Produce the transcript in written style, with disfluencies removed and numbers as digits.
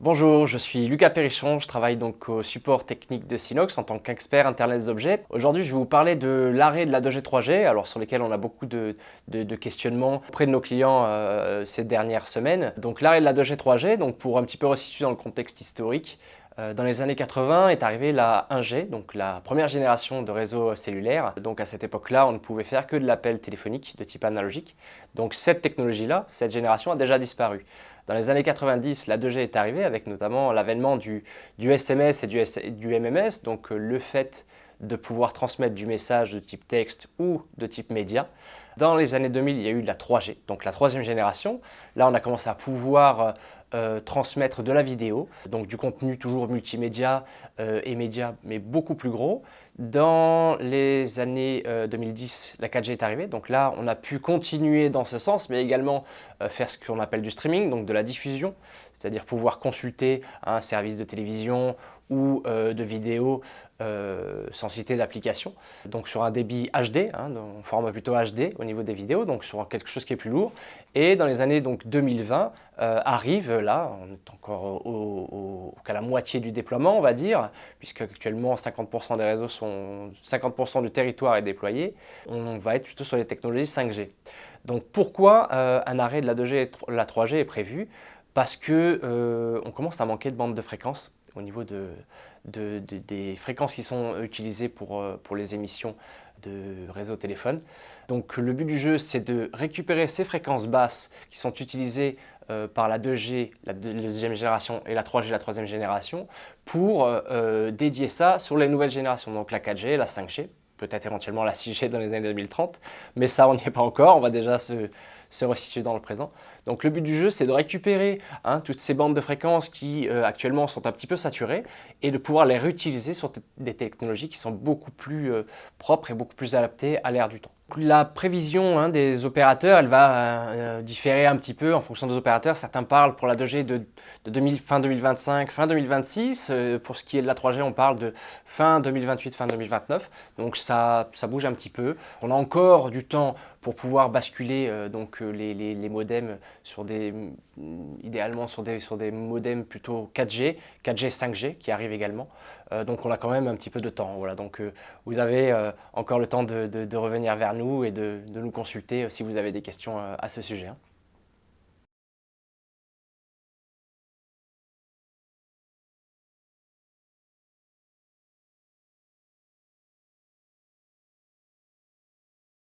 Bonjour, je suis Lucas Perrichon, je travaille donc au support technique de Sinox en tant qu'expert Internet des objets. Aujourd'hui, je vais vous parler de l'arrêt de la 2G 3G, alors sur lesquels on a beaucoup de questionnements auprès de nos clients ces dernières semaines. Donc l'arrêt de la 2G 3G, donc pour un petit peu resituer dans le contexte historique, dans les années 80 est arrivée la 1G, donc la première génération de réseaux cellulaires. Donc à cette époque-là, on ne pouvait faire que de l'appel téléphonique de type analogique. Donc cette technologie-là, cette génération a déjà disparu. Dans les années 90, la 2G est arrivée avec notamment l'avènement du SMS et du MMS, donc le fait de pouvoir transmettre du message de type texte ou de type média. Dans les années 2000, il y a eu la 3G, donc la troisième génération. Là, on a commencé à pouvoir transmettre de la vidéo, donc du contenu toujours multimédia et média, mais beaucoup plus gros. Dans les années 2010, la 4G est arrivée, donc là on a pu continuer dans ce sens, mais également faire ce qu'on appelle du streaming, donc de la diffusion, c'est-à-dire pouvoir consulter un service de télévision ou de vidéo sans citer d'application, donc sur un débit HD, en format plutôt HD au niveau des vidéos, donc sur quelque chose qui est plus lourd. Et dans les années donc 2020 arrive là, on est encore qu'à la moitié du déploiement on va dire, puisque actuellement 50% des réseaux sont 50% du territoire est déployé, on va être plutôt sur les technologies 5G. Donc pourquoi un arrêt de la 2G et la 3G est prévu? Parce que on commence à manquer de bandes de fréquences au niveau des fréquences qui sont utilisées pour les émissions de réseau téléphone. Donc le but du jeu, c'est de récupérer ces fréquences basses qui sont utilisées par la 2G, la deuxième génération, et la 3G, la troisième génération, pour dédier ça sur les nouvelles générations, donc la 4G, la 5G, peut-être éventuellement la 6G dans les années 2030, mais ça on n'y est pas encore, on va déjà se resituer dans le présent. Donc le but du jeu, c'est de récupérer toutes ces bandes de fréquences qui actuellement sont un petit peu saturées et de pouvoir les réutiliser sur des technologies qui sont beaucoup plus propres et beaucoup plus adaptées à l'ère du temps. La prévision des opérateurs, elle va différer un petit peu en fonction des opérateurs. Certains parlent pour la 2G de fin 2025, fin 2026. Pour ce qui est de la 3G, on parle de fin 2028, fin 2029. Donc ça bouge un petit peu. On a encore du temps pour pouvoir basculer les modems sur idéalement sur des modems plutôt 4G, 4G, 5G qui arrivent également. Donc on a quand même un petit peu de temps. Voilà. Donc vous avez encore le temps de revenir vers nous et de nous consulter si vous avez des questions à ce sujet.